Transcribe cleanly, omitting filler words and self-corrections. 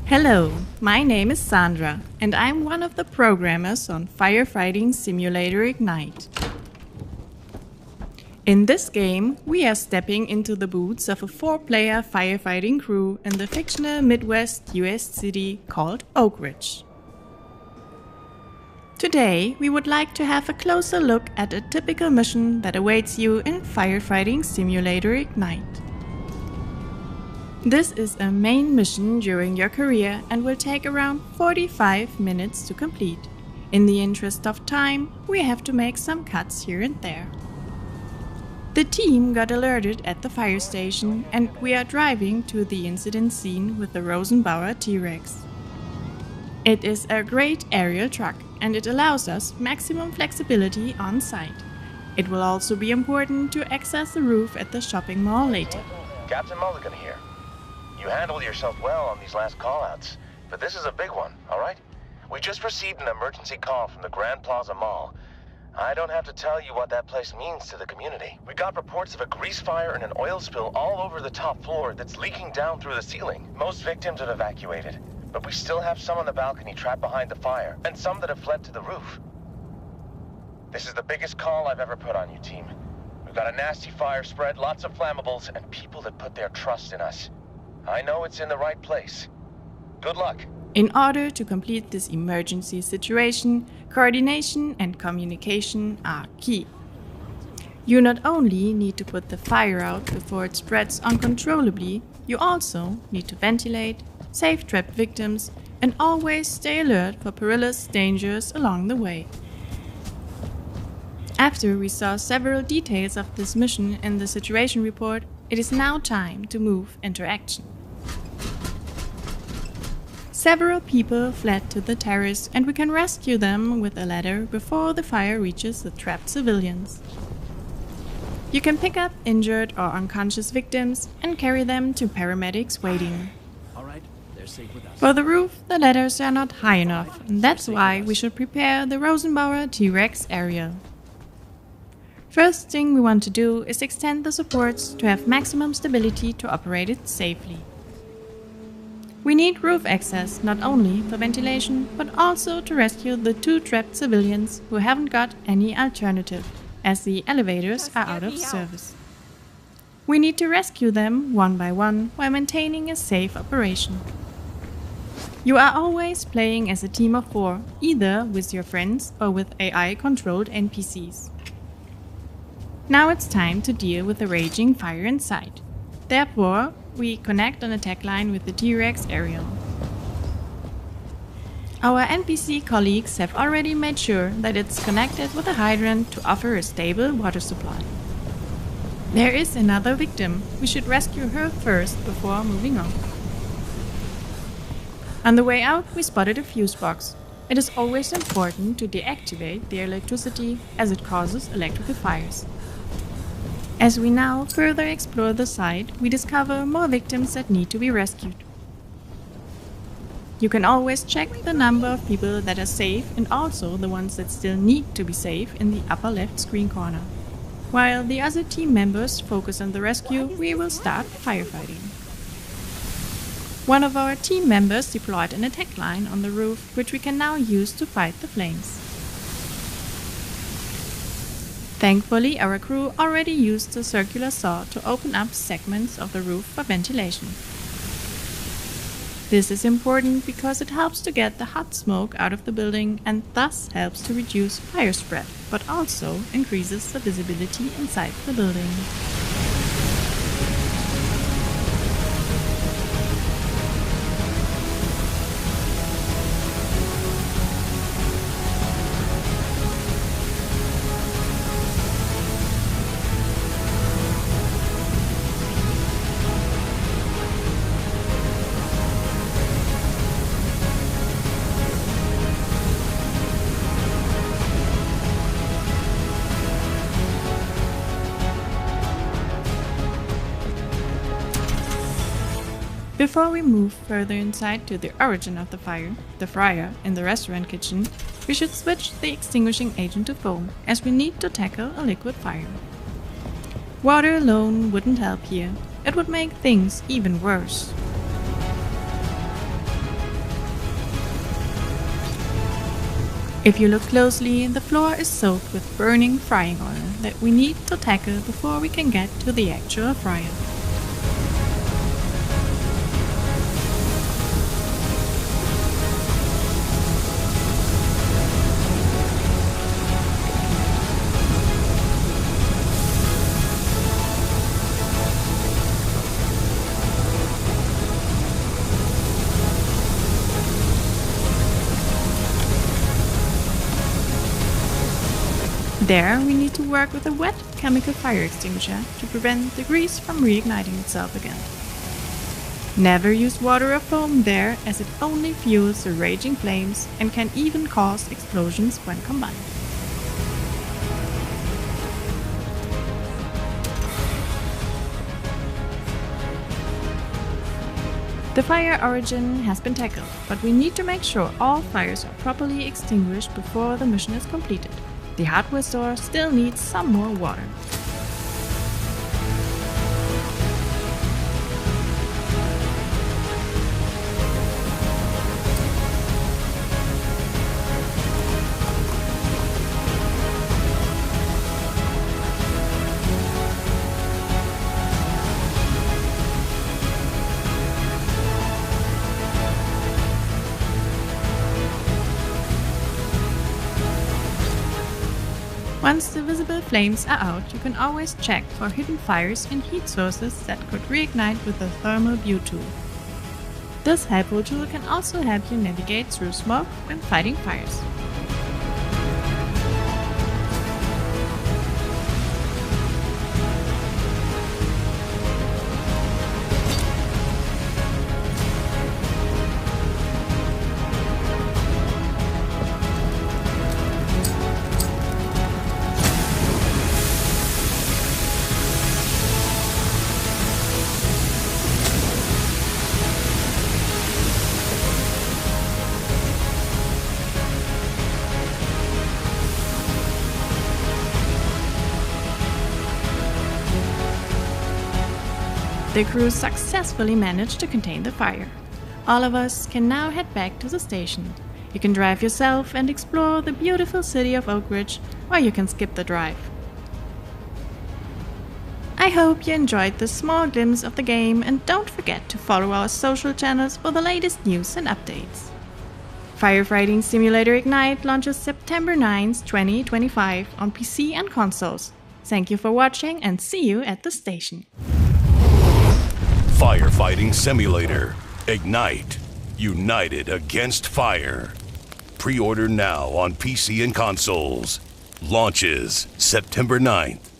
Hello, my name is Sandra, and I'm one of the programmers on Firefighting Simulator Ignite. In this game, we are stepping into the boots of a 4-player firefighting crew in the fictional Midwest US city called Oak Ridge. Today, we would like to have a closer look at a typical mission that awaits you in Firefighting Simulator Ignite. This is a main mission during your career and will take around 45 minutes to complete. In the interest of time, we have to make some cuts here and there. The team got alerted at the fire station and we are driving to the incident scene with the Rosenbauer T-Rex. It is a great aerial truck and it allows us maximum flexibility on site. It will also be important to access the roof at the shopping mall later. Captain Mulligan here. You handled yourself well on these last call-outs, but this is a big one, alright? We just received an emergency call from the Grand Plaza Mall. I don't have to tell you what that place means to the community. We got reports of a grease fire and an oil spill all over the top floor that's leaking down through the ceiling. Most victims have evacuated, but we still have some on the balcony trapped behind the fire, and some that have fled to the roof. This is the biggest call I've ever put on you, team. We've got a nasty fire spread, lots of flammables, and people that put their trust in us. I know it's in the right place. Good luck. In order to complete this emergency situation, coordination and communication are key. You not only need to put the fire out before it spreads uncontrollably, you also need to ventilate, save trapped victims, and always stay alert for perilous dangers along the way. After we saw several details of this mission in the situation report, it is now time to move into action. Several people fled to the terrace and we can rescue them with a ladder before the fire reaches the trapped civilians. You can pick up injured or unconscious victims and carry them to paramedics waiting. Alright, they're safe with us. For the roof, the ladders are not high enough, and that's why we should prepare the Rosenbauer T-Rex area. First thing we want to do is extend the supports to have maximum stability to operate it safely. We need roof access not only for ventilation, but also to rescue the 2 trapped civilians who haven't got any alternative, as the elevators are out of service. We need to rescue them one by one while maintaining a safe operation. You are always playing as a team of 4, either with your friends or with AI-controlled NPCs. Now it's time to deal with the raging fire inside. Therefore, we connect an attack line with the T-Rex aerial. Our NPC colleagues have already made sure that it's connected with a hydrant to offer a stable water supply. There is another victim. We should rescue her first before moving on. On the way out, we spotted a fuse box. It is always important to deactivate the electricity as it causes electrical fires. As we now further explore the site, we discover more victims that need to be rescued. You can always check the number of people that are safe and also the ones that still need to be safe in the upper left screen corner. While the other team members focus on the rescue, we will start firefighting. One of our team members deployed an attack line on the roof, which we can now use to fight the flames. Thankfully, our crew already used the circular saw to open up segments of the roof for ventilation. This is important because it helps to get the hot smoke out of the building and thus helps to reduce fire spread, but also increases the visibility inside the building. Before we move further inside to the origin of the fire, the fryer in the restaurant kitchen, we should switch the extinguishing agent to foam, as we need to tackle a liquid fire. Water alone wouldn't help here. It would make things even worse. If you look closely, the floor is soaked with burning frying oil that we need to tackle before we can get to the actual fryer. There, we need to work with a wet chemical fire extinguisher to prevent the grease from reigniting itself again. Never use water or foam there, as it only fuels the raging flames and can even cause explosions when combined. The fire origin has been tackled, but we need to make sure all fires are properly extinguished before the mission is completed. The hardware store still needs some more water. Once the visible flames are out, you can always check for hidden fires and heat sources that could reignite with the thermal view tool. This helpful tool can also help you navigate through smoke when fighting fires. The crew successfully managed to contain the fire. All of us can now head back to the station. You can drive yourself and explore the beautiful city of Oak Ridge, or you can skip the drive. I hope you enjoyed this small glimpse of the game, and don't forget to follow our social channels for the latest news and updates. Firefighting Simulator Ignite launches September 9th, 2025 on PC and consoles. Thank you for watching and see you at the station. Firefighting Simulator Ignite. United against fire. Pre-order now on PC and consoles. Launches September 9th.